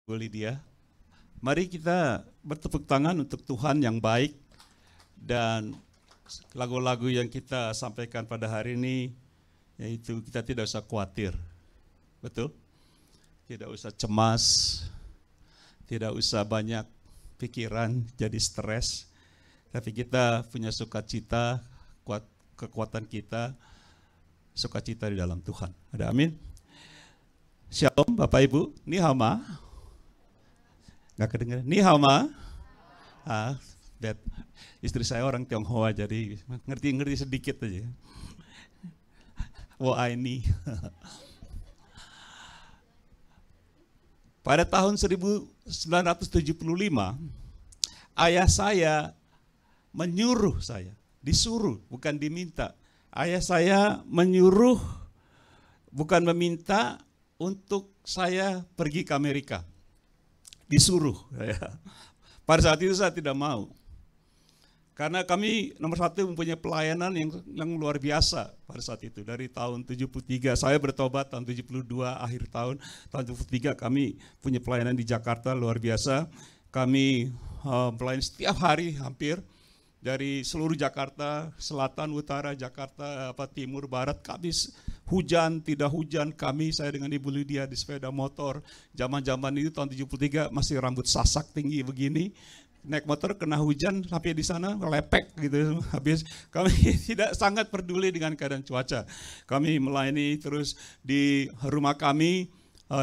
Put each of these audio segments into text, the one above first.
Bu Lydia. Mari kita bertepuk tangan untuk Tuhan yang baik, dan lagu-lagu yang kita sampaikan pada hari ini, yaitu kita tidak usah khawatir, betul? Tidak usah cemas, tidak usah banyak pikiran jadi stres, tapi kita punya sukacita, kekuatan kita, sukacita di dalam Tuhan. Ada amin? Shalom Bapak Ibu, ni hao ma? Nggak kedengeran? Ni hao ma? Istri saya orang Tionghoa, jadi ngerti sedikit aja. Wo ai ni. Pada tahun 1975, ayah saya menyuruh saya, disuruh, bukan diminta. Ayah saya menyuruh, bukan meminta, untuk saya pergi ke Amerika. Disuruh. Pada saat itu saya tidak mau. Karena kami nomor satu mempunyai pelayanan yang luar biasa pada saat itu. Dari tahun 73, saya bertobat tahun 72, akhir tahun 73 kami punya pelayanan di Jakarta luar biasa. Kami melayani setiap hari hampir. Dari seluruh Jakarta, selatan, utara, Jakarta, timur, barat, kami hujan, tidak hujan, saya dengan Ibu Lydia di sepeda motor. Zaman-zaman itu tahun 73 masih rambut sasak tinggi begini. Naik motor kena hujan sampai di sana lepek gitu. Habis kami tidak sangat peduli dengan keadaan cuaca. Kami melayani terus di rumah kami,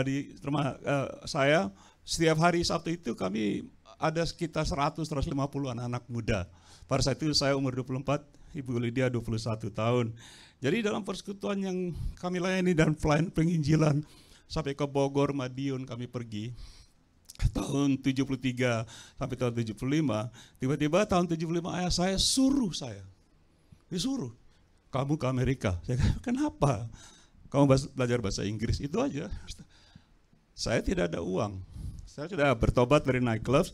di rumah saya. Setiap hari Sabtu itu kami ada sekitar 100-150 anak-anak muda. Pada saat itu saya umur 24, Ibu Lydia 21 tahun. Jadi dalam persekutuan yang kami layani dan pelayanan penginjilan sampai ke Bogor, Madiun kami pergi. Tahun 73 sampai tahun 75, tiba-tiba tahun 75 ayah saya disuruh, kamu ke Amerika. Saya kata, kenapa? Kamu belajar bahasa Inggris, itu aja. Saya tidak ada uang. Saya sudah bertobat dari nightclub,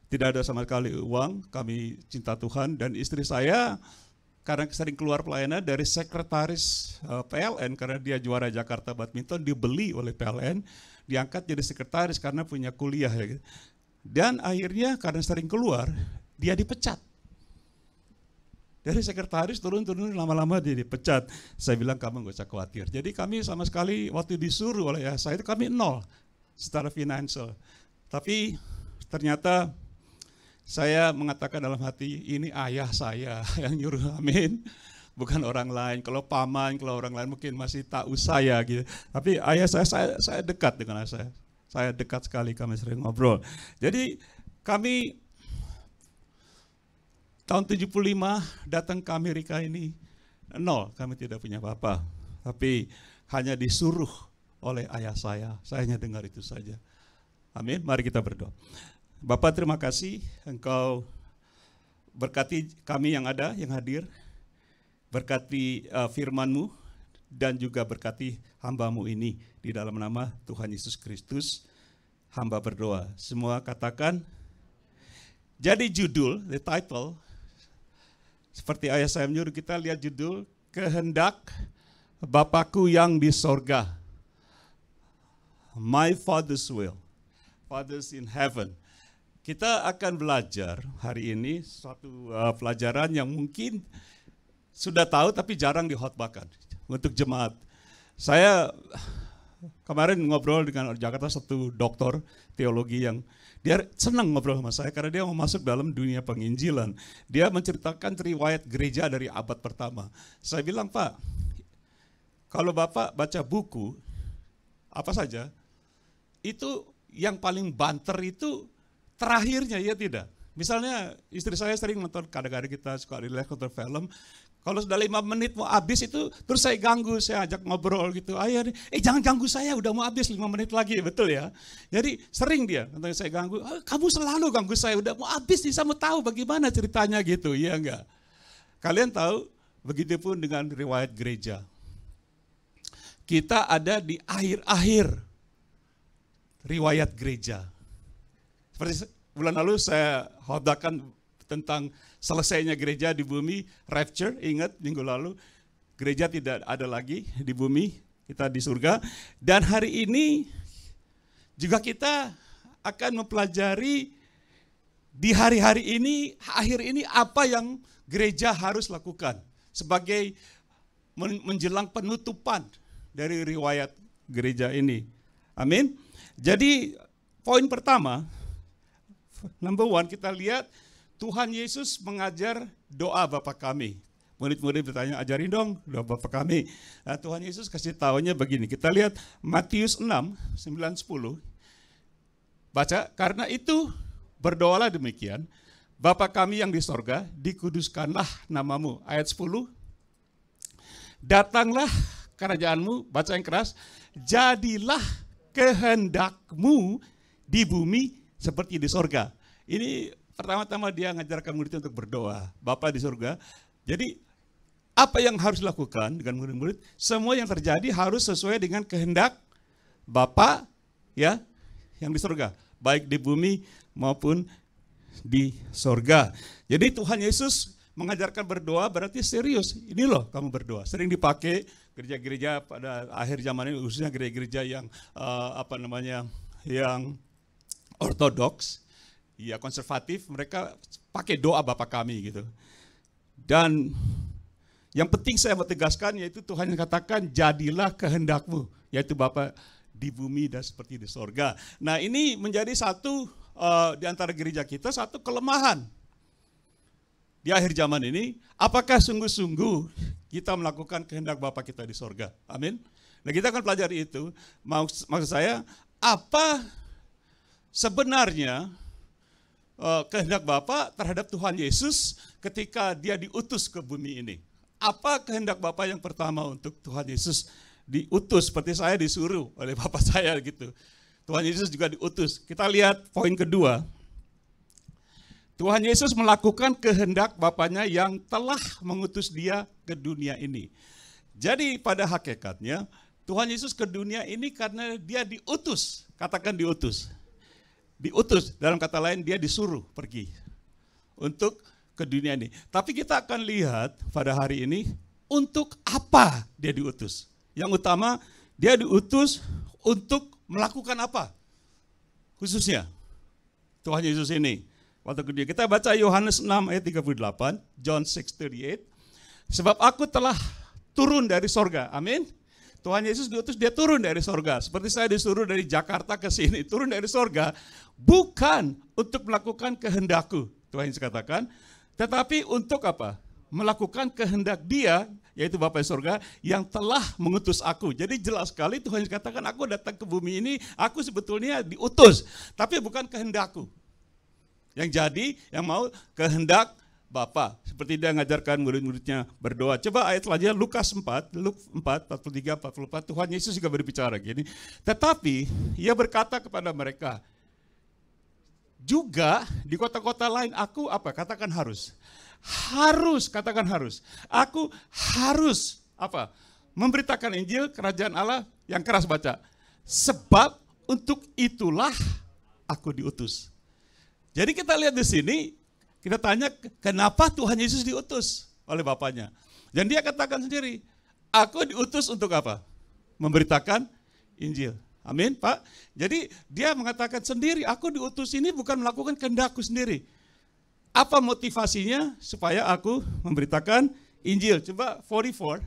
tidak ada sama sekali uang. Kami cinta Tuhan, dan istri saya karena sering keluar pelayanan dari sekretaris PLN, karena dia juara Jakarta Badminton, dibeli oleh PLN, diangkat jadi sekretaris karena punya kuliah. Dan akhirnya karena sering keluar, dia dipecat. Dari sekretaris turun lama-lama dia dipecat. Saya bilang kamu gak usah khawatir. Jadi kami sama sekali waktu disuruh oleh ayah saya itu kami nol secara finansial. Tapi ternyata saya mengatakan dalam hati, ini ayah saya yang nyuruh, amin. Bukan orang lain. Kalau paman, kalau orang lain mungkin masih tahu saya gitu. Tapi ayah saya dekat dengan ayah saya. Saya dekat sekali, kami sering ngobrol. Jadi kami tahun 75 datang ke Amerika ini nol, kami tidak punya apa-apa. Tapi hanya disuruh oleh ayah saya hanya dengar itu saja. Amin, mari kita berdoa. Bapak, terima kasih Engkau berkati kami yang ada, yang hadir. Berkati firman-Mu dan juga berkati hamba-Mu ini. Di dalam nama Tuhan Yesus Kristus, hamba berdoa. Semua katakan. Jadi judul, the title, seperti ayah saya menyuruh kita lihat judul, Kehendak Bapakku yang di sorga. My Father's Will. Fathers in Heaven. Kita akan belajar hari ini suatu pelajaran yang mungkin sudah tahu tapi jarang dihotbahkan untuk jemaat. Saya kemarin ngobrol dengan orang Jakarta, satu doktor teologi yang dia senang ngobrol sama saya karena dia mau masuk dalam dunia penginjilan. Dia menceritakan riwayat gereja dari abad pertama. Saya bilang, Pak, kalau Bapak baca buku apa saja, itu yang paling banter itu terakhirnya, ya tidak? Misalnya istri saya sering nonton, kadang-kadang kita suka relax nonton film, kalau sudah 5 menit mau habis itu, terus saya ganggu, saya ajak ngobrol gitu, ayah, jangan ganggu saya, udah mau habis 5 menit lagi, betul ya? Jadi sering dia, nanti saya ganggu, kamu selalu ganggu saya, udah mau habis nih, saya mau tahu bagaimana ceritanya gitu, iya enggak? Kalian tahu, begitupun dengan riwayat gereja. Kita ada di akhir-akhir riwayat gereja. Seperti bulan lalu saya khotbahkan tentang selesainya gereja di bumi, rapture, ingat minggu lalu, gereja tidak ada lagi di bumi, kita di surga. Dan hari ini juga kita akan mempelajari di hari-hari ini, akhir ini apa yang gereja harus lakukan sebagai menjelang penutupan dari riwayat gereja ini. Amin. Jadi poin pertama, number one, kita lihat Tuhan Yesus mengajar doa Bapa kami. Murid-murid bertanya, ajarin dong doa Bapa kami. Nah, Tuhan Yesus kasih tahunya begini. Kita lihat Matius 6, 9, 10. Baca, karena itu berdoalah demikian, Bapa kami yang di sorga, dikuduskanlah namamu. Ayat 10. Datanglah kerajaanmu, baca yang keras, jadilah kehendakmu di bumi seperti di sorga. Ini pertama-tama dia ngajarkan muridnya untuk berdoa. Bapa di sorga. Jadi apa yang harus dilakukan dengan murid-murid? Semua yang terjadi harus sesuai dengan kehendak Bapa ya yang di sorga, baik di bumi maupun di sorga. Jadi Tuhan Yesus mengajarkan berdoa berarti serius. Ini loh kamu berdoa. Sering dipakai gereja-gereja pada akhir zaman ini, khususnya gereja-gereja yang yang ortodoks, ya konservatif, mereka pakai doa Bapa kami gitu. Dan yang penting saya mau tegaskan yaitu Tuhan yang katakan jadilah kehendakmu, yaitu Bapa di bumi dan seperti di sorga. Nah ini menjadi satu di antara gereja kita, satu kelemahan di akhir zaman ini. Apakah sungguh-sungguh kita melakukan kehendak Bapa kita di sorga? Amin. Nah kita akan pelajari itu. Maksud saya, apa sebenarnya kehendak Bapa terhadap Tuhan Yesus ketika dia diutus ke bumi ini? Apa kehendak Bapa yang pertama untuk Tuhan Yesus diutus? Seperti saya disuruh oleh Bapa saya gitu. Tuhan Yesus juga diutus. Kita lihat poin kedua. Tuhan Yesus melakukan kehendak Bapanya yang telah mengutus dia ke dunia ini. Jadi pada hakikatnya Tuhan Yesus ke dunia ini karena dia diutus. Katakan diutus. Diutus, dalam kata lain dia disuruh pergi untuk ke dunia ini. Tapi kita akan lihat pada hari ini untuk apa dia diutus. Yang utama dia diutus untuk melakukan apa? Khususnya Tuhan Yesus ini. Waktu kedua kita baca Yohanes 6 ayat 38, John 6:38. Sebab aku telah turun dari sorga. Amin. Tuhan Yesus diutus, dia turun dari sorga. Seperti saya disuruh dari Jakarta ke sini, turun dari sorga. Bukan untuk melakukan kehendakku, Tuhan Yesus katakan. Tetapi untuk apa? Melakukan kehendak dia, yaitu Bapa di sorga, yang telah mengutus aku. Jadi jelas sekali Tuhan Yesus katakan, aku datang ke bumi ini, aku sebetulnya diutus. Tapi bukan kehendakku. Yang jadi, yang mau kehendak Bapa. Seperti dia mengajarkan murid-muridnya berdoa. Coba ayat selanjutnya Lukas 4, Lukas 4, 43, 44. Tuhan Yesus juga berbicara gini. Tetapi ia berkata kepada mereka, juga di kota-kota lain aku apa? Katakan harus. Harus, katakan harus. Aku harus apa? Memberitakan Injil kerajaan Allah yang keras baca. Sebab untuk itulah aku diutus. Jadi kita lihat di sini, kita tanya kenapa Tuhan Yesus diutus oleh Bapanya. Dan dia katakan sendiri, aku diutus untuk apa? Memberitakan Injil. Amin, Pak. Jadi dia mengatakan sendiri, aku diutus ini bukan melakukan kehendakku sendiri. Apa motivasinya? Supaya aku memberitakan Injil. Coba 44.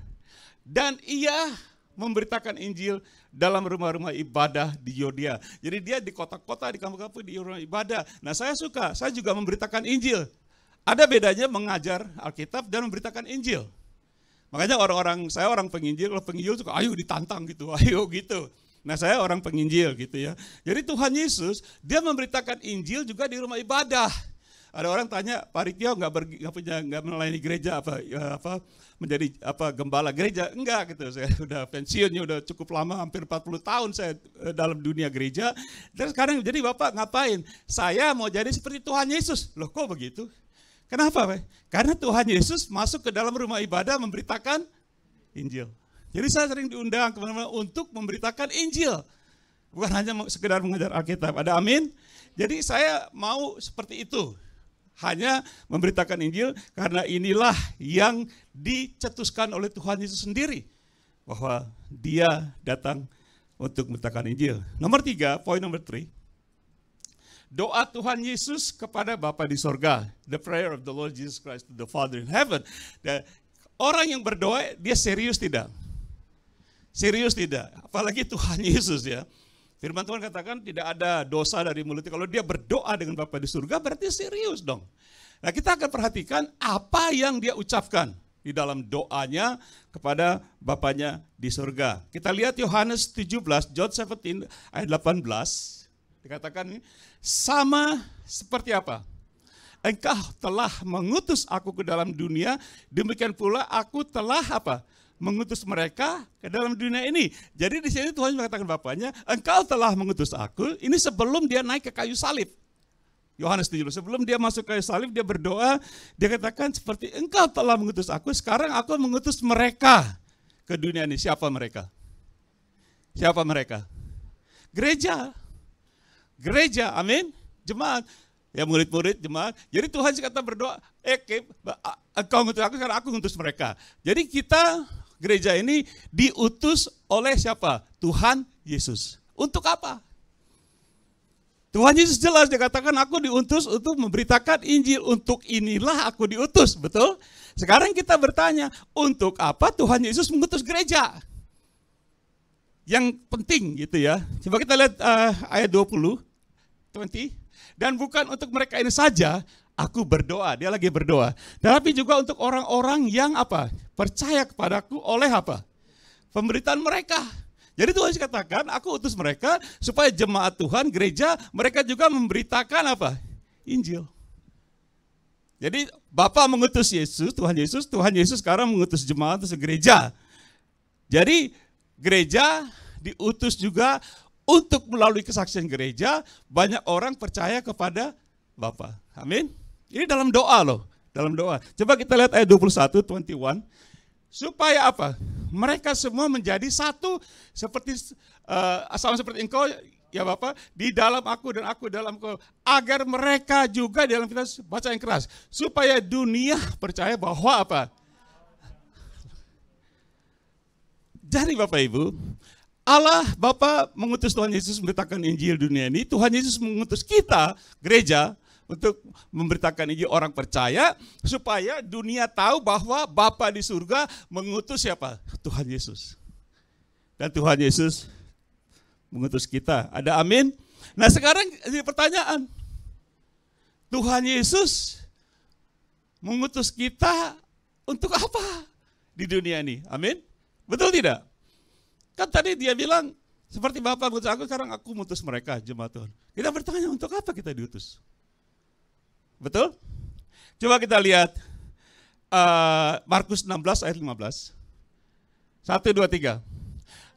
Dan ia memberitakan Injil dalam rumah-rumah ibadah di Yudea. Jadi dia di kota-kota, di kampung-kampung, di rumah ibadah. Nah saya suka, saya juga memberitakan Injil. Ada bedanya mengajar Alkitab dan memberitakan Injil. Makanya saya orang penginjil, kalau penginjil suka ayo ditantang gitu, ayo gitu. Nah saya orang penginjil gitu ya. Jadi Tuhan Yesus, dia memberitakan Injil juga di rumah ibadah. Ada orang tanya, Pak Rikyo nggak melayani gereja menjadi gembala gereja? Enggak gitu. Saya udah pensiunnya udah cukup lama, hampir 40 tahun saya dalam dunia gereja. Dan sekarang jadi Bapak ngapain? Saya mau jadi seperti Tuhan Yesus. Loh kok begitu? Kenapa, Pak? Karena Tuhan Yesus masuk ke dalam rumah ibadah memberitakan Injil. Jadi saya sering diundang kemana-mana untuk memberitakan Injil. Bukan hanya sekedar mengajar Alkitab. Ada amin? Jadi saya mau seperti itu. Hanya memberitakan Injil karena inilah yang dicetuskan oleh Tuhan Yesus sendiri. Bahwa dia datang untuk memberitakan Injil. Nomor 3, poin nomor 3. doa Tuhan Yesus kepada Bapa di sorga. The prayer of the Lord Jesus Christ to the Father in heaven. Dan orang yang berdoa, dia serius tidak? Serius tidak? Apalagi Tuhan Yesus ya. Firman Tuhan katakan tidak ada dosa dari mulutnya. Kalau dia berdoa dengan Bapa di surga, berarti serius dong. Nah, kita akan perhatikan apa yang dia ucapkan di dalam doanya kepada Bapanya di surga. Kita lihat Yohanes 17, John 17 ayat 18. Dikatakan sama seperti apa? Engkau telah mengutus aku ke dalam dunia, demikian pula aku telah apa? Mengutus mereka ke dalam dunia ini. Jadi di sini Tuhan mengatakan Bapanya, engkau telah mengutus aku, ini sebelum dia naik ke kayu salib. Yohanes 17, sebelum dia masuk kayu salib, dia berdoa, dia katakan seperti engkau telah mengutus aku, sekarang aku mengutus mereka ke dunia ini. Siapa mereka? Siapa mereka? Gereja. Gereja, amin. Jemaat. Ya murid-murid, jemaat. Jadi Tuhan kata berdoa, engkau mengutus aku, sekarang aku mengutus mereka. Jadi kita, gereja ini diutus oleh siapa? Tuhan Yesus. Untuk apa? Tuhan Yesus jelas, dia katakan aku diutus untuk memberitakan Injil. Untuk inilah aku diutus, betul? Sekarang kita bertanya, untuk apa Tuhan Yesus mengutus gereja? Yang penting gitu ya. Coba kita lihat ayat 20. Dan bukan untuk mereka ini saja, aku berdoa. Dia lagi berdoa. Tapi juga untuk orang-orang yang apa? Percaya kepadaku oleh apa? Pemberitaan mereka. Jadi Tuhan katakan, aku utus mereka supaya jemaat Tuhan, gereja, mereka juga memberitakan apa? Injil. Jadi Bapa mengutus Yesus, Tuhan Yesus sekarang mengutus jemaat, mengutus gereja. Jadi gereja diutus juga untuk melalui kesaksian gereja, banyak orang percaya kepada Bapa. Amin. Ini dalam doa loh, dalam doa. Coba kita lihat ayat 21, supaya apa? Mereka semua menjadi satu seperti sama seperti engkau ya Bapa di dalam aku dan aku dalam engkau, agar mereka juga di dalam kita, baca yang keras, supaya dunia percaya bahwa apa? Jadi Bapak Ibu, Allah Bapa mengutus Tuhan Yesus memberitakan Injil dunia ini, Tuhan Yesus mengutus kita gereja untuk memberitakan Injil orang percaya, supaya dunia tahu bahwa Bapa di surga mengutus siapa? Tuhan Yesus. Dan Tuhan Yesus mengutus kita. Ada amin? Nah sekarang ini pertanyaan. Tuhan Yesus mengutus kita untuk apa di dunia ini? Amin? Betul tidak? Kan tadi dia bilang, seperti Bapa mengutus aku, sekarang aku mengutus mereka, jemaat Tuhan. Kita bertanya, untuk apa kita diutus? Betul? Coba kita lihat Markus 16 ayat 15. 1, 2, 3.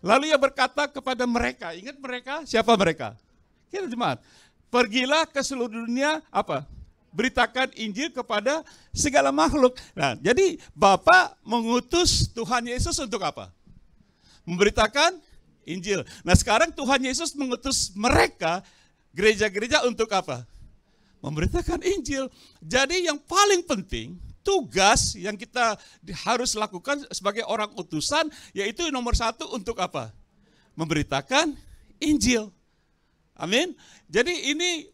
Lalu ia berkata kepada mereka, ingat mereka? Siapa mereka? Kita jemaat. Pergilah ke seluruh dunia, apa? Beritakan Injil kepada segala makhluk. Nah, jadi Bapa mengutus Tuhan Yesus untuk apa? Memberitakan Injil. Nah, sekarang Tuhan Yesus mengutus mereka, gereja-gereja, untuk apa? Memberitakan Injil. Jadi yang paling penting, tugas yang kita harus lakukan sebagai orang utusan, yaitu nomor 1 untuk apa? Memberitakan Injil. Amin. Jadi ini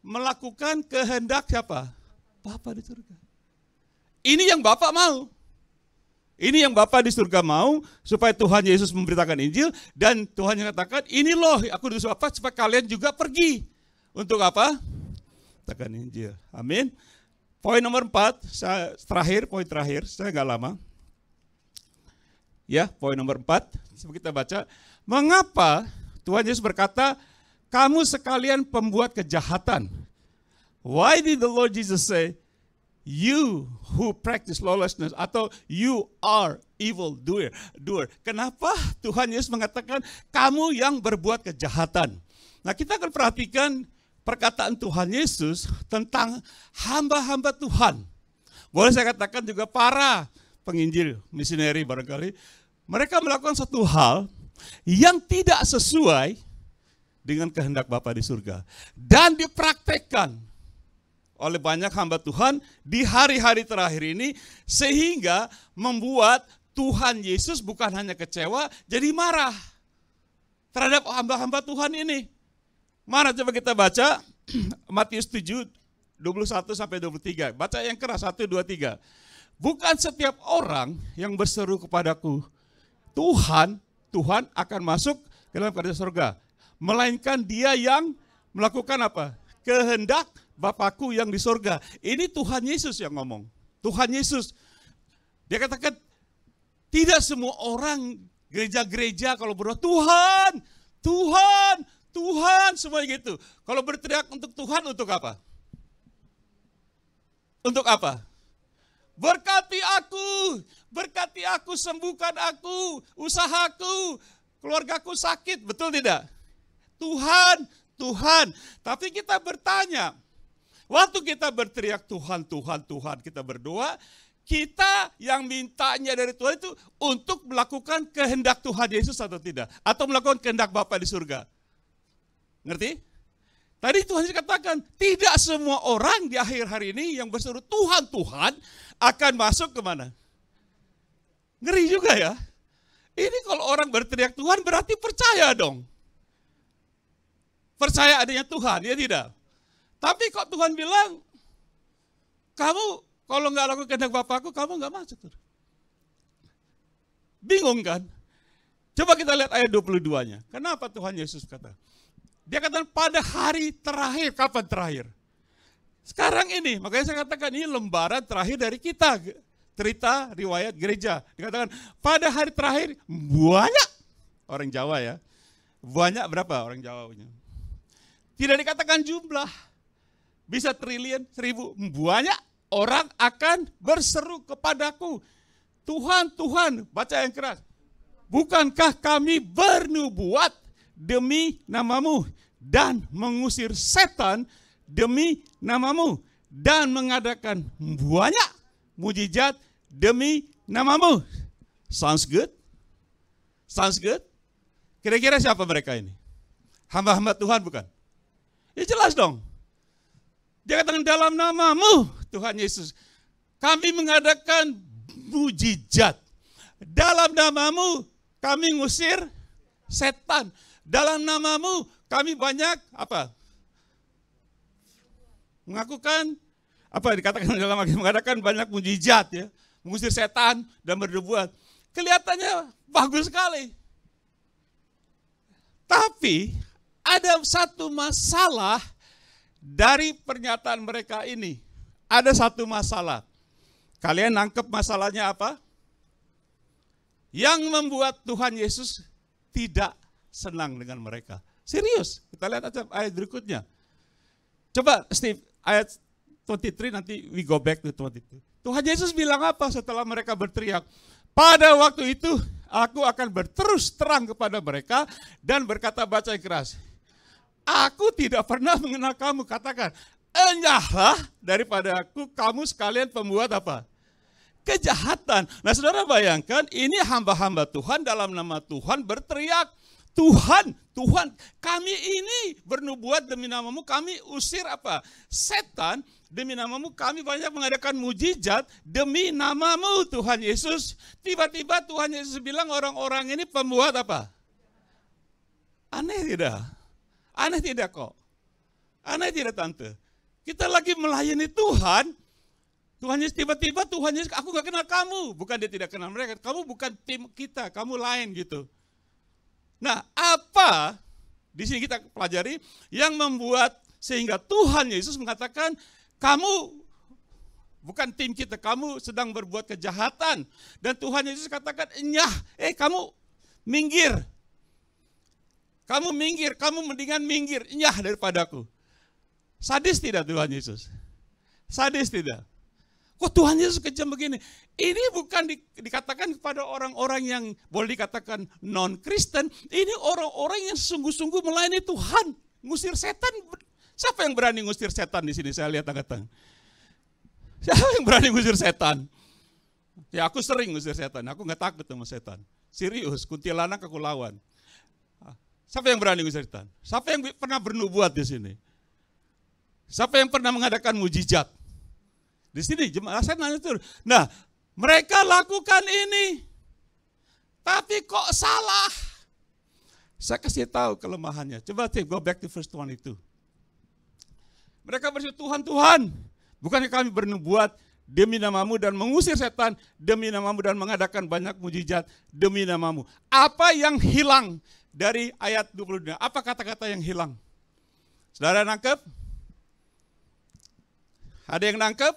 melakukan kehendak siapa? Bapa di surga. Ini yang Bapa mau. Ini yang Bapa di surga mau, supaya Tuhan Yesus memberitakan Injil, dan Tuhan yang katakan, ini loh aku disuruh apa, supaya kalian juga pergi. Untuk apa? Memberitakan Injil. Amin. Poin nomor 4, poin terakhir, saya nggak lama. Ya, poin nomor 4, coba kita baca. Mengapa Tuhan Yesus berkata, kamu sekalian pembuat kejahatan? Why did the Lord Jesus say, you who practice lawlessness, atau you are evil doer? Kenapa Tuhan Yesus mengatakan kamu yang berbuat kejahatan? Nah, kita akan perhatikan perkataan Tuhan Yesus tentang hamba-hamba Tuhan. Boleh saya katakan juga para penginjil, misioneri barangkali. Mereka melakukan satu hal yang tidak sesuai dengan kehendak Bapa di surga. Dan dipraktekkan oleh banyak hamba Tuhan di hari-hari terakhir ini, sehingga membuat Tuhan Yesus bukan hanya kecewa, jadi marah terhadap hamba-hamba Tuhan ini. Marah, coba kita baca Matius 7, 21 sampai 23. Baca yang keras, 1, 2, 3. Bukan setiap orang yang berseru kepadaku, Tuhan, Tuhan akan masuk ke dalam kerajaan surga. Melainkan dia yang melakukan apa? Kehendak Bapakku yang di surga. Ini Tuhan Yesus yang ngomong. Tuhan Yesus. Dia katakan, tidak semua orang gereja-gereja kalau berdoa, Tuhan, Tuhan, Tuhan, semuanya gitu. Kalau berteriak untuk Tuhan, untuk apa? Untuk apa? Berkati aku, sembuhkan aku, usahaku, keluargaku sakit, betul tidak? Tuhan, Tuhan. Tapi kita bertanya, waktu kita berteriak Tuhan, Tuhan, Tuhan, kita berdoa, kita yang mintanya dari Tuhan itu untuk melakukan kehendak Tuhan Yesus atau tidak? Atau melakukan kehendak Bapa di surga? Ngerti? Tadi Tuhan Yesus katakan, tidak semua orang di akhir hari ini yang berseru Tuhan, Tuhan akan masuk kemana? Ngeri juga ya. Ini kalau orang berteriak Tuhan berarti percaya dong. Percaya adanya Tuhan, ya tidak? Tapi kok Tuhan bilang, kamu kalau nggak lakukan kehendak Bapakku, kamu nggak masuk. Bingung kan? Coba kita lihat ayat 22-nya. Kenapa Tuhan Yesus kata? Dia katakan pada hari terakhir, kapan terakhir? Sekarang ini, makanya saya katakan ini lembaran terakhir dari kita. Cerita riwayat gereja. Dikatakan pada hari terakhir banyak orang Jawa ya. Banyak berapa orang Jawa punya? Tidak dikatakan jumlah. Bisa triliun, 1000. Banyak orang akan berseru kepadaku. Tuhan, Tuhan, baca yang keras. Bukankah kami bernubuat demi namamu dan mengusir setan demi namamu dan mengadakan banyak mujizat demi namamu? Sounds good? Sounds good? Kira-kira siapa mereka ini? Hamba-hamba Tuhan bukan? Ya jelas dong. Dia katakan dalam namamu Tuhan Yesus kami mengadakan mujizat. Dalam namamu kami ngusir setan. Dalam namamu kami banyak apa? Mengakukan apa dikatakan dalam agama mengadakan banyak mujizat ya, mengusir setan dan bernubuat. Kelihatannya bagus sekali. Tapi ada satu masalah dari pernyataan mereka ini. Ada satu masalah. Kalian nangkep masalahnya apa? Yang membuat Tuhan Yesus tidak senang dengan mereka. Serius, kita lihat aja ayat berikutnya. Coba Steve, ayat 23 nanti we go back to 22. Tuhan Yesus bilang apa setelah mereka berteriak? Pada waktu itu aku akan berterus terang kepada mereka dan berkata baca yang keras. Aku tidak pernah mengenal kamu, katakan, enyahlah daripada aku, kamu sekalian pembuat apa? Kejahatan. Nah saudara bayangkan, ini hamba-hamba Tuhan dalam nama Tuhan berteriak, Tuhan, Tuhan, kami ini bernubuat demi namamu, kami usir apa? Setan demi namamu, kami banyak mengadakan mujizat demi namamu Tuhan Yesus. Tiba-tiba Tuhan Yesus bilang orang-orang ini pembuat apa? Aneh tidak? Aneh tidak kok? Aneh tidak tante? Kita lagi melayani Tuhan, Tuhan Yesus tiba-tiba Tuhan Yesus, aku gak kenal kamu. Bukan dia tidak kenal mereka, kamu bukan tim kita, kamu lain gitu. Nah, apa di sini kita pelajari yang membuat sehingga Tuhan Yesus mengatakan kamu bukan tim kita, kamu sedang berbuat kejahatan. Dan Tuhan Yesus katakan, "Nyah, kamu minggir. Kamu minggir, kamu mendingan minggir, nyah daripadaku." Sadis tidak Tuhan Yesus? Sadis tidak? Kok Tuhan Yesus kejam begini? Ini bukan dikatakan kepada orang-orang yang boleh dikatakan non-Kristen. Ini orang-orang yang sungguh-sungguh melayani Tuhan. Ngusir setan. Siapa yang berani ngusir setan di sini? Saya lihat angkat tangan. Siapa yang berani ngusir setan? Ya aku sering ngusir setan. Aku gak takut sama setan. Serius, kuntilanak aku lawan. Siapa yang berani ngusir setan? Siapa yang pernah bernubuat di sini? Siapa yang pernah mengadakan mujizat? Di sini jemaah saya nanya terus. Nah, mereka lakukan ini. Tapi kok salah? Saya kasih tahu kelemahannya. Coba go back to verse 22. Mereka berseru, Tuhan, Tuhan, bukankah kami bernubuat demi namamu dan mengusir setan demi namamu dan mengadakan banyak mujizat demi namamu. Apa yang hilang dari ayat 22? Apa kata-kata yang hilang? Saudara nangkep? Ada yang nangkep?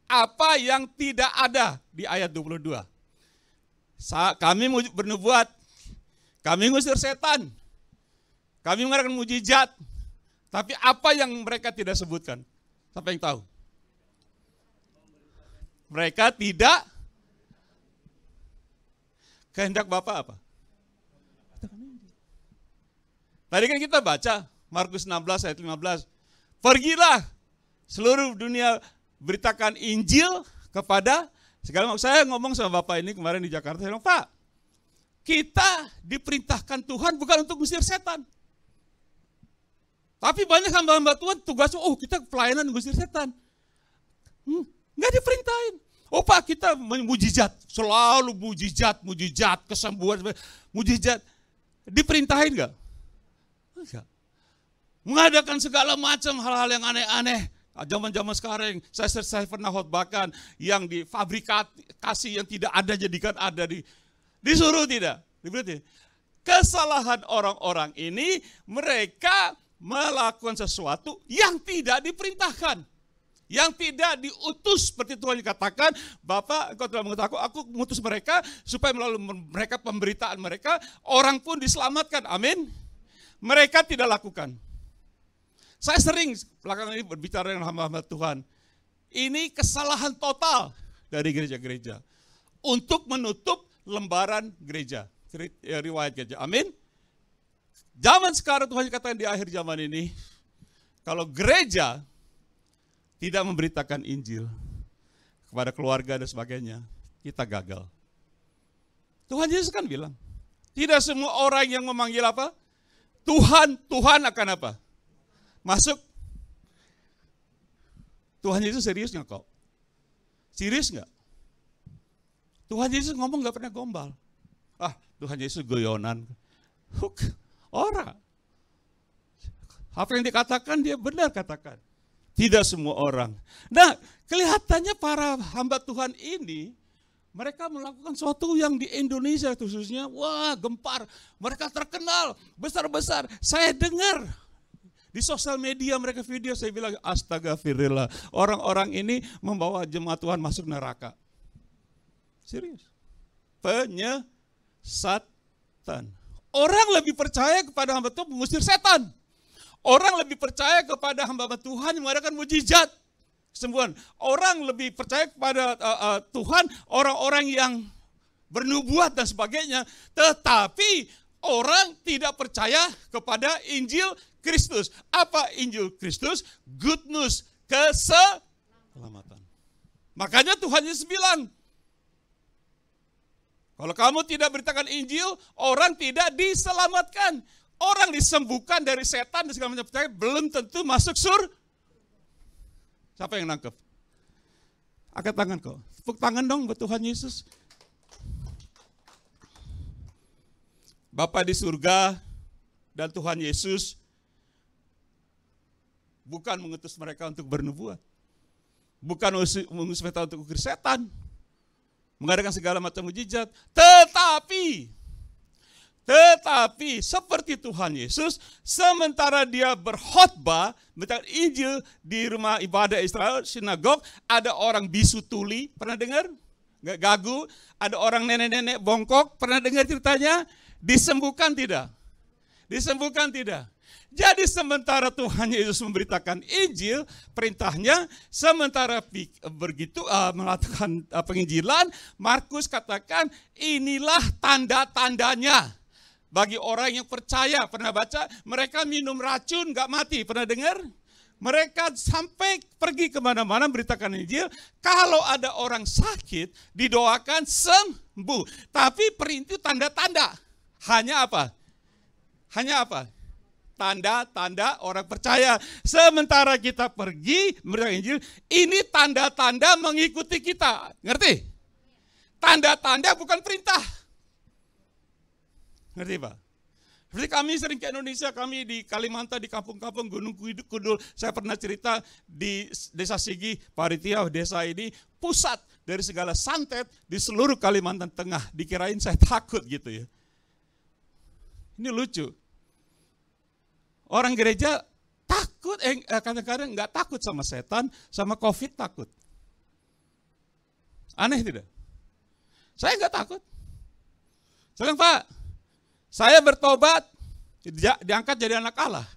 Apa yang tidak ada di ayat 22? Kami bernubuat, kami ngusir setan, kami mengadakan mujizat, tapi apa yang mereka tidak sebutkan? Siapa yang tahu? Mereka tidak kehendak Bapa apa? Tadi kan kita baca Markus 16 ayat 15. Pergilah seluruh dunia, beritakan Injil kepada segala makhluk. Saya ngomong sama Bapak ini kemarin di Jakarta, saya bilang, Pak, kita diperintahkan Tuhan bukan untuk mengusir setan. Tapi banyak hamba-hamba Tuhan tugasnya, kita pelayanan mengusir setan. Nggak diperintahin. Pak, kita mujizat, selalu mujizat, kesembuhan, mujizat. Diperintahin nggak? Enggak. Mengadakan segala macam hal-hal yang aneh-aneh. Zaman-zaman sekarang, saya pernah khotbahkan yang difabrikasi yang tidak ada jadikan ada, disuruh tidak. Kesalahan orang-orang ini, mereka melakukan sesuatu yang tidak diperintahkan, yang tidak diutus seperti Tuhan katakan, Bapak, Engkau telah mengutus aku mengutus mereka supaya melalui mereka pemberitaan mereka orang pun diselamatkan. Amin. Mereka tidak lakukan. Saya sering belakangan ini berbicara dengan hamba-hamba Tuhan. Ini kesalahan total dari gereja-gereja untuk menutup lembaran gereja, riwayat gereja. Amin. Zaman sekarang Tuhan katakan di akhir zaman ini, kalau gereja tidak memberitakan Injil kepada keluarga dan sebagainya, kita gagal. Tuhan Yesus kan bilang, tidak semua orang yang memanggil apa? Tuhan, Tuhan akan apa? Masuk. Tuhan Yesus serius nggak kok? Serius nggak? Tuhan Yesus ngomong nggak pernah gombal. Tuhan Yesus goyonan. Orang. Apa yang dikatakan dia benar katakan. Tidak semua orang. Nah, kelihatannya para hamba Tuhan ini, mereka melakukan sesuatu yang di Indonesia khususnya, gempar. Mereka terkenal, besar-besar. Saya dengar di sosial media mereka video, saya bilang, astagfirullah. Orang-orang ini membawa jemaat Tuhan masuk neraka. Serius. Penyesatan. Orang lebih percaya kepada hamba Tuhan mengusir setan. Orang lebih percaya kepada hamba Tuhan yang mengadakan mujizat, kesembuhan. Orang lebih percaya kepada Tuhan, orang-orang yang bernubuat dan sebagainya. Tetapi orang tidak percaya kepada Injil Kristus. Apa Injil Kristus? Good news, keselamatan. Makanya Tuhan Yesus bilang, kalau kamu tidak beritakan Injil, orang tidak diselamatkan. Orang disembuhkan dari setan dan segala macam percaya, belum tentu masuk surga. Siapa yang nangkep? Angkat tangan kok. Tepuk tangan dong buat Tuhan Yesus. Bapa di surga dan Tuhan Yesus bukan mengutus mereka untuk bernubuat. Bukan mengutus mereka untuk mengusir setan. Mengadakan segala macam mujizat. Tetapi seperti Tuhan Yesus, sementara dia berkhotbah tentang Injil di rumah ibadah Israel, sinagog, ada orang bisu tuli, pernah dengar? Gagu, ada orang nenek-nenek bongkok, pernah dengar ceritanya? Disembuhkan tidak? Disembuhkan tidak? Jadi sementara Tuhan Yesus memberitakan Injil, perintahnya, sementara begitu melakukan penginjilan, Markus katakan inilah tanda-tandanya. Bagi orang yang percaya, pernah baca, mereka minum racun gak mati, pernah dengar? Mereka sampai pergi kemana-mana beritakan Injil, kalau ada orang sakit, didoakan sembuh. Tapi perintah tanda-tanda, hanya apa? Hanya apa? Tanda-tanda orang percaya. Sementara kita pergi memberitakan Injil, ini tanda-tanda mengikuti kita. Ngerti? Tanda-tanda bukan perintah. Ngerti Pak? Seperti kami sering ke Indonesia, kami di Kalimantan, di kampung-kampung Gunung Kudul. Saya pernah cerita di Desa Sigi, Paritia desa ini pusat dari segala santet di seluruh Kalimantan Tengah. Dikirain saya takut gitu ya. Ini lucu. Orang gereja takut, kadang-kadang nggak takut sama setan, sama COVID takut. Aneh tidak? Saya nggak takut. Saya bilang, Pak, saya bertobat, diangkat jadi anak Allah.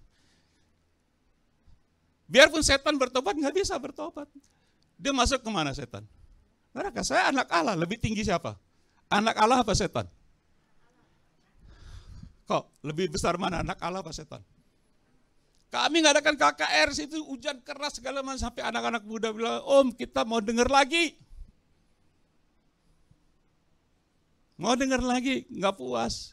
Biarpun setan bertobat, nggak bisa bertobat. Dia masuk kemana setan? Neraka. Saya anak Allah, lebih tinggi siapa? Anak Allah apa setan? Kok lebih besar mana, anak Allah apa setan? Kami ngadakan KKR, situ hujan keras segala macam, sampai anak-anak muda bilang, Om kita mau dengar lagi. Mau dengar lagi, nggak puas.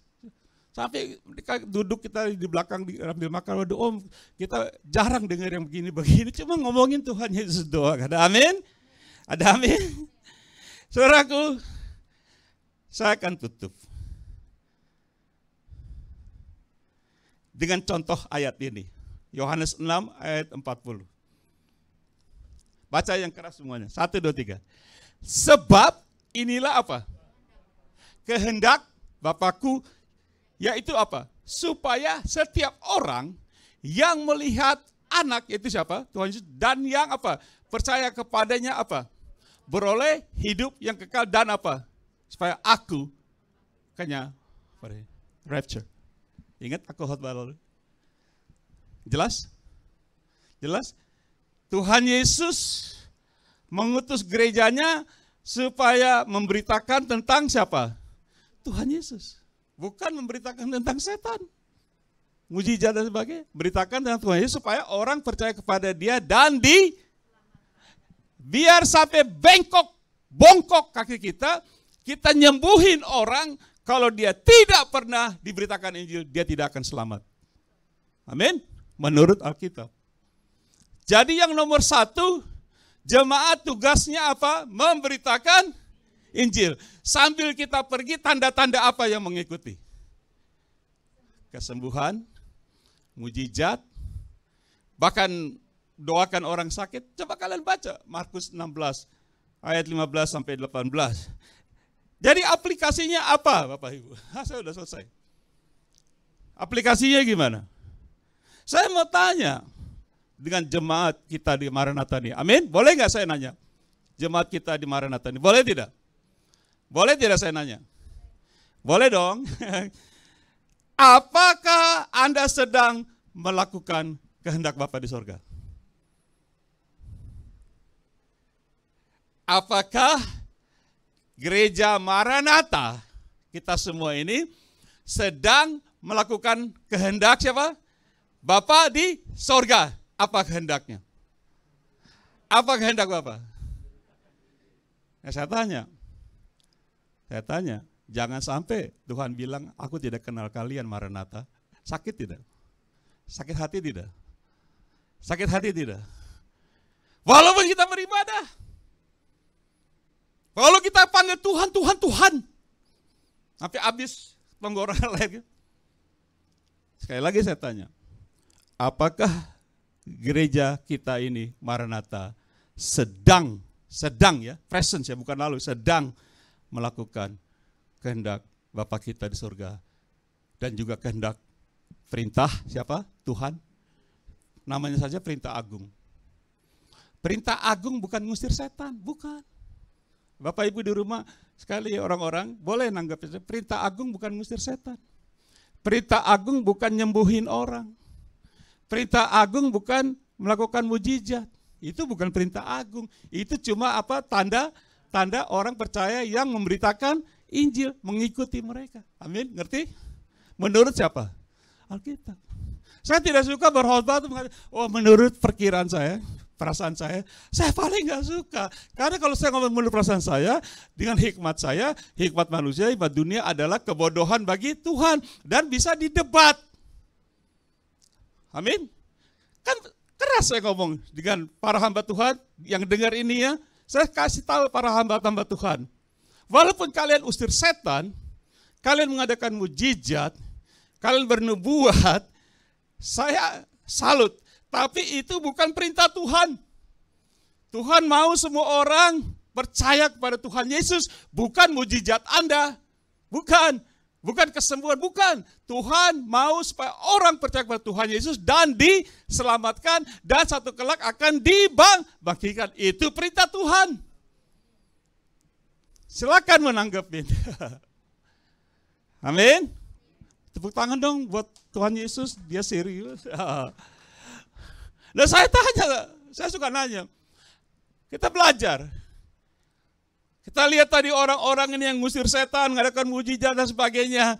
Sampai duduk kita di belakang ambil makan, waduh Om kita jarang dengar yang begini-begini, cuma ngomongin Tuhan Yesus doang. Ada amin? Ada amin? Saudaraku, saya akan tutup dengan contoh ayat ini. Yohanes 6 ayat 40. Baca yang keras semuanya. 1, 2, 3. Sebab inilah apa? Kehendak Bapakku, yaitu apa? Supaya setiap orang yang melihat anak, yaitu siapa? Tuhan Yesus, dan yang apa? Percaya kepadanya apa? Beroleh hidup yang kekal dan apa? Supaya aku rapture. Ingat aku khotbah lalu. Jelas? Jelas? Tuhan Yesus mengutus gerejanya supaya memberitakan tentang siapa? Tuhan Yesus. Bukan memberitakan tentang setan. Mujizat dan sebagainya. Beritakan tentang Tuhan Yesus supaya orang percaya kepada Dia dan biar sampai bongkok kaki kita nyembuhin orang. Kalau dia tidak pernah diberitakan Injil, dia tidak akan selamat. Amin. Menurut Alkitab. Jadi yang nomor 1, jemaat tugasnya apa? Memberitakan Injil. Sambil kita pergi, tanda-tanda apa yang mengikuti? Kesembuhan, mujizat, bahkan doakan orang sakit. Coba kalian baca Markus 16 ayat 15 sampai 18. Jadi aplikasinya apa Bapak Ibu? Saya sudah selesai. Aplikasinya gimana? Saya mau tanya dengan jemaat kita di Maranatha ini. Amin? Boleh nggak saya nanya? Jemaat kita di Maranatha ini. Boleh tidak? Boleh tidak saya nanya? Boleh dong. Apakah Anda sedang melakukan kehendak Bapa di sorga? Apakah gereja Maranatha, kita semua ini sedang melakukan kehendak siapa? Bapa di sorga. Apa kehendaknya? Apa kehendak Bapa? Ya, saya tanya, jangan sampai Tuhan bilang, aku tidak kenal kalian Maranatha. Sakit tidak? Sakit hati tidak? Sakit hati tidak? Walaupun kita beribadah. Kalau kita panggil Tuhan, Tuhan, Tuhan. Sampai habis tenggorokan lagi. Sekali lagi saya tanya, apakah gereja kita ini Maranatha sedang ya, presence ya, bukan lalu, sedang melakukan kehendak Bapa kita di surga dan juga kehendak perintah siapa? Tuhan. Namanya saja perintah agung. Perintah agung bukan ngusir setan, bukan. Bapak Ibu di rumah sekali orang-orang boleh nanggap perintah agung bukan ngusir setan. Perintah agung bukan nyembuhin orang. Perintah agung bukan melakukan mujizat. Itu bukan perintah agung. Itu cuma apa? Tanda orang percaya yang memberitakan Injil, mengikuti mereka. Amin, ngerti? Menurut siapa? Alkitab. Saya tidak suka berkhotbah itu mengatakan, oh menurut perkiraan saya, perasaan saya paling gak suka. Karena kalau saya ngomong menurut perasaan saya, dengan hikmat saya, hikmat manusia, hikmat dunia adalah kebodohan bagi Tuhan. Dan bisa didebat. Amin. Kan keras saya ngomong dengan para hamba Tuhan yang dengar ini ya. Saya kasih tahu para hamba-hamba Tuhan. Walaupun kalian usir setan, kalian mengadakan mujizat, kalian bernubuat, saya salut. Tapi itu bukan perintah Tuhan. Tuhan mau semua orang percaya kepada Tuhan Yesus, bukan mujizat Anda. Bukan kesembuhan, bukan. Tuhan mau supaya orang percaya kepada Tuhan Yesus dan diselamatkan dan satu kelak akan dibangkitkan. Itu perintah Tuhan. Silakan menanggapi. Amin. Tepuk tangan dong buat Tuhan Yesus, dia serius. Nah saya tanya, saya suka nanya. Kita belajar. Kita lihat tadi orang-orang ini yang ngusir setan, mengadakan mujizat dan sebagainya.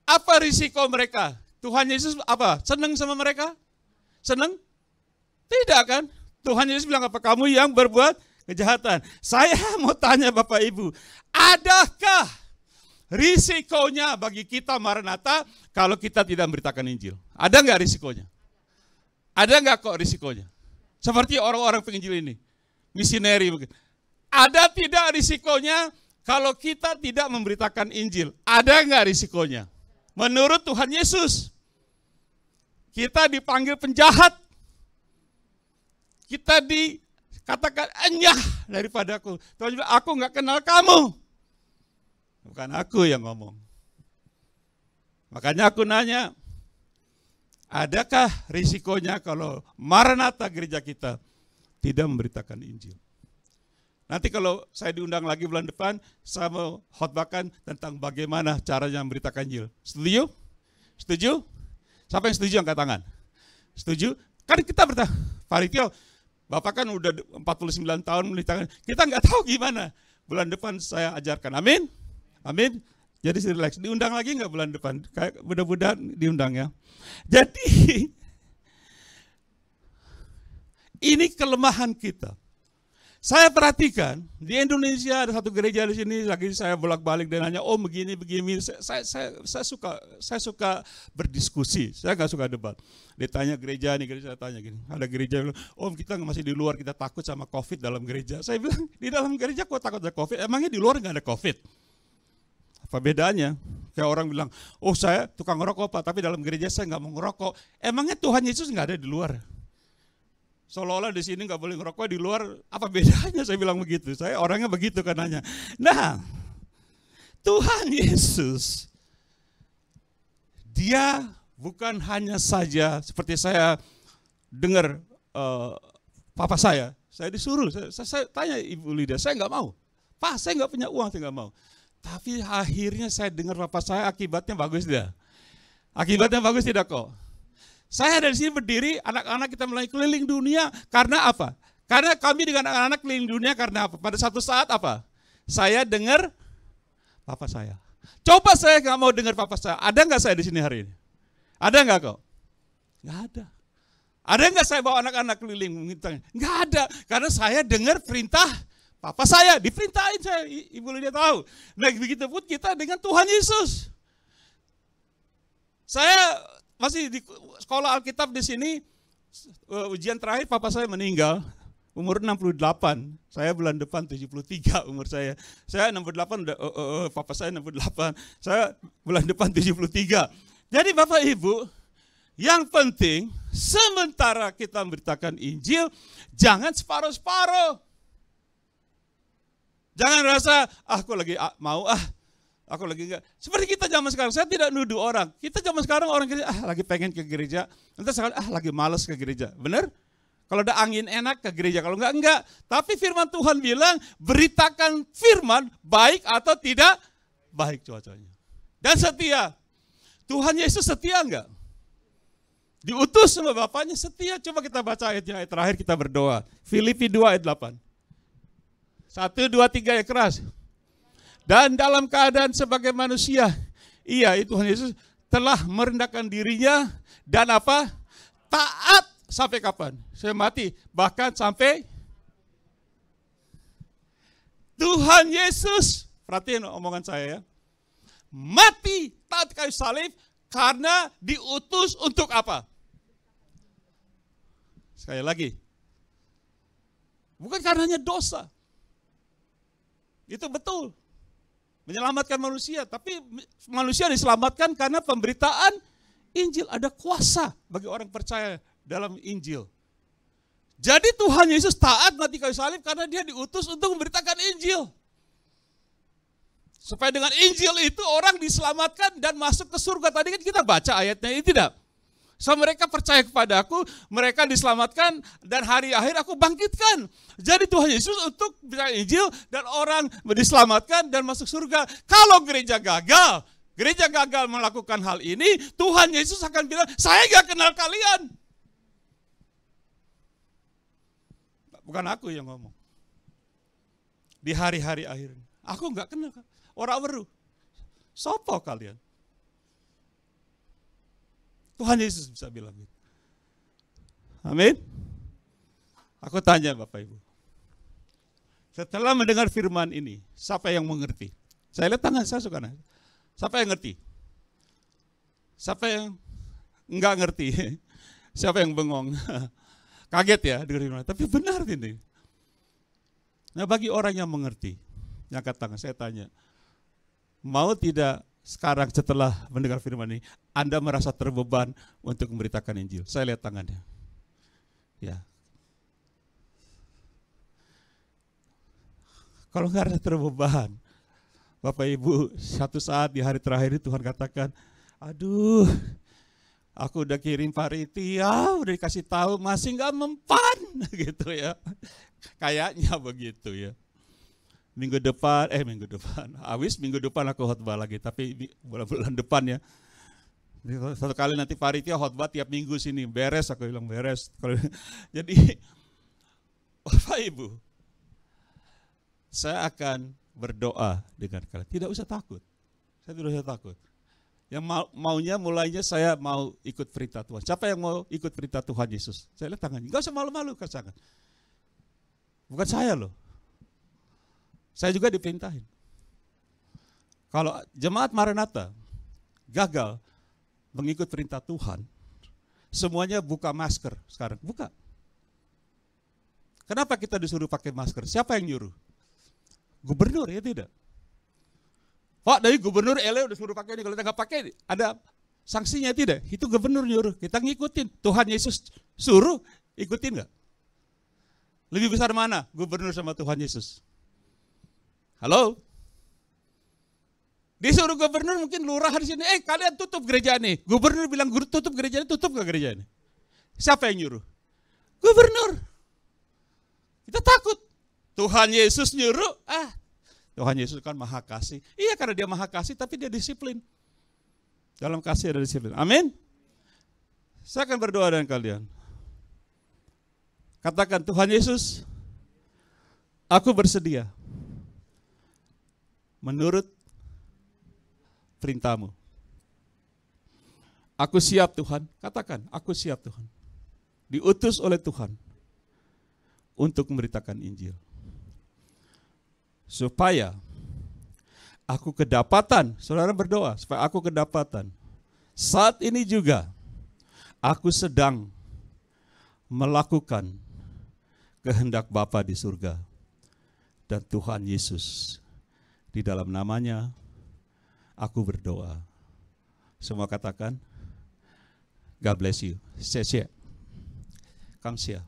Apa risiko mereka? Tuhan Yesus apa? Senang sama mereka? Senang? Tidak kan? Tuhan Yesus bilang apa? Kamu yang berbuat kejahatan. Saya mau tanya Bapak Ibu, adakah risikonya bagi kita Maranatha kalau kita tidak memberitakan Injil? Ada nggak risikonya? Ada nggak kok risikonya? Seperti orang-orang penginjil ini, misioneri mungkin. Ada tidak risikonya kalau kita tidak memberitakan Injil? Ada nggak risikonya? Menurut Tuhan Yesus, kita dipanggil penjahat. Kita dikatakan enyah daripada aku. Tuhan bilang, aku nggak kenal kamu. Bukan aku yang ngomong. Makanya aku nanya, adakah risikonya kalau Maranatha gereja kita tidak memberitakan Injil? Nanti kalau saya diundang lagi bulan depan, saya mau khotbahkan tentang bagaimana caranya memberitakan Injil. Setuju? Setuju? Siapa yang setuju angkat tangan? Setuju? Kan kita bertanya, Pak Ritio, Bapak kan udah 49 tahun memberitakan, kita nggak tahu gimana. Bulan depan saya ajarkan, amin? Amin? Jadi relax, diundang lagi nggak bulan depan? Kayak mudah-mudahan diundang ya. Jadi, ini kelemahan kita. Saya perhatikan di Indonesia ada satu gereja di sini, lagi saya bolak-balik dan nanya, oh begini. Saya suka berdiskusi, saya nggak suka debat. Dia tanya gereja nih, saya tanya gini, ada gereja bilang, oh kita masih di luar, kita takut sama COVID dalam gereja. Saya bilang, di dalam gereja kok takut sama COVID? Emangnya di luar nggak ada COVID? Apa bedanya? Kayak orang bilang, oh saya tukang ngerokok Pak, tapi dalam gereja saya nggak mau ngerokok. Emangnya Tuhan Yesus nggak ada di luar? Seolah-olah di sini nggak boleh ngerokok, di luar apa bedanya? Saya bilang begitu. Saya orangnya begitu kan nanya. Nah, Tuhan Yesus, dia bukan hanya saja seperti saya dengar papa saya disuruh, saya tanya Ibu Lydia, saya nggak mau. Pak, saya nggak punya uang, saya nggak mau. Tapi akhirnya saya dengar papa saya, akibatnya bagus tidak? Akibatnya bagus tidak kok? Saya dari sini berdiri, anak-anak kita mulai keliling dunia, karena apa? Karena kami dengan anak-anak keliling dunia karena apa? Pada satu saat apa? Saya dengar papa saya. Coba saya nggak mau dengar papa saya, ada nggak saya di sini hari ini? Ada nggak kok? Nggak ada. Ada nggak saya bawa anak-anak keliling? Nggak ada, karena saya dengar perintah papa saya, diperintahin saya, Ibu Lydia tahu. Nah begitu pun kita dengan Tuhan Yesus. Saya masih di sekolah Alkitab di sini, ujian terakhir papa saya meninggal, umur 68. Saya bulan depan 73 umur saya. Saya 68, papa saya 68. Saya bulan depan 73. Jadi Bapak Ibu, yang penting sementara kita memberitakan Injil, jangan separuh-separuh. Jangan rasa, aku lagi mau aku lagi enggak. Seperti kita zaman sekarang, saya tidak nuduh orang. Kita zaman sekarang orang gereja, lagi pengen ke gereja. Nanti sekarang, lagi malas ke gereja. Benar? Kalau ada angin enak ke gereja, kalau enggak. Tapi firman Tuhan bilang, beritakan firman baik atau tidak baik cuacanya. Dan setia. Tuhan Yesus setia enggak? Diutus sama Bapaknya setia. Coba kita baca ayatnya, ayat terakhir kita berdoa. Filipi 2 ayat 8. 1, 2, 3 ya keras. Dan dalam keadaan sebagai manusia, Tuhan Yesus telah merendahkan dirinya dan apa? Taat sampai kapan? Saya mati, bahkan sampai Tuhan Yesus, perhatiin omongan saya ya, mati taat kayu salib karena diutus untuk apa? Sekali lagi, bukan karenanya dosa. Itu betul. menyelamatkan manusia, tapi manusia diselamatkan karena pemberitaan Injil. Ada kuasa bagi orang percaya dalam Injil. Jadi Tuhan Yesus taat mati kayu salib karena dia diutus untuk memberitakan Injil. Supaya dengan Injil itu orang diselamatkan dan masuk ke surga. Tadi kan kita baca ayatnya ini, tidak? So mereka percaya kepada aku, mereka diselamatkan dan hari akhir aku bangkitkan. Jadi Tuhan Yesus untuk berita Injil dan orang diselamatkan dan masuk surga. Kalau gereja gagal melakukan hal ini, Tuhan Yesus akan bilang, saya gak kenal kalian. Bukan aku yang ngomong. Di hari-hari akhir ini, aku gak kenal orang weruh. Sopo kalian? Tuhan Yesus bisa bilang gitu. Amin. Aku tanya Bapak Ibu. Setelah mendengar firman ini, siapa yang mengerti? Saya lihat tangan saya suka nanya. Siapa yang ngerti? Siapa yang enggak ngerti? Siapa yang bengong? Kaget ya dengar firman. Tapi benar ini. Nah, bagi orang yang mengerti, yang angkat tangan, saya tanya, mau tidak sekarang setelah mendengar firman ini, Anda merasa terbeban untuk memberitakan Injil? Saya lihat tangannya. Ya. Kalau nggak ada terbeban, Bapak Ibu, satu saat di hari terakhir ini Tuhan katakan, aduh, aku udah kirim panitia, udah dikasih tahu, masih nggak mempan, gitu ya. Kayaknya begitu ya. Minggu depan, minggu depan aku khotbah lagi, tapi bulan depan ya. Satu kali nanti panitia khotbah tiap minggu sini, beres, aku bilang beres. Jadi, Bapak Ibu, saya akan berdoa dengan kalian. Tidak usah takut, saya tidak usah takut. Yang maunya mulainya saya mau ikut perintah Tuhan. Siapa yang mau ikut perintah Tuhan Yesus? Saya lihat tangannya, enggak usah malu-malu, katakan. Bukan saya loh. Saya juga diperintahin. Kalau jemaat Maranatha gagal mengikut perintah Tuhan, semuanya buka masker sekarang. Buka. Kenapa kita disuruh pakai masker? Siapa yang nyuruh? Gubernur ya tidak? Pak, dari gubernur udah suruh pakai ini, kalau kita nggak pakai ada sanksinya tidak? Itu gubernur nyuruh, kita ngikutin. Tuhan Yesus suruh, ikutin nggak? Lebih besar mana? Gubernur sama Tuhan Yesus? Halo? Disuruh gubernur, mungkin lurah di sini, kalian tutup gereja ini. Gubernur bilang tutup gereja ini, tutup ke gereja ini. Siapa yang nyuruh? Gubernur. Kita takut. Tuhan Yesus nyuruh, Tuhan Yesus kan maha kasih. Iya, karena dia maha kasih, tapi dia disiplin. Dalam kasih ada disiplin. Amin. Saya akan berdoa dengan kalian. Katakan, Tuhan Yesus, aku bersedia menurut perintah-Mu. Aku siap Tuhan, katakan, aku siap Tuhan. Diutus oleh Tuhan untuk memberitakan Injil. Supaya aku kedapatan, saudara berdoa, supaya aku kedapatan. Saat ini juga, aku sedang melakukan kehendak Bapa di surga. Dan Tuhan Yesus, di dalam namanya, aku berdoa. Semua katakan, God bless you. Kamsia.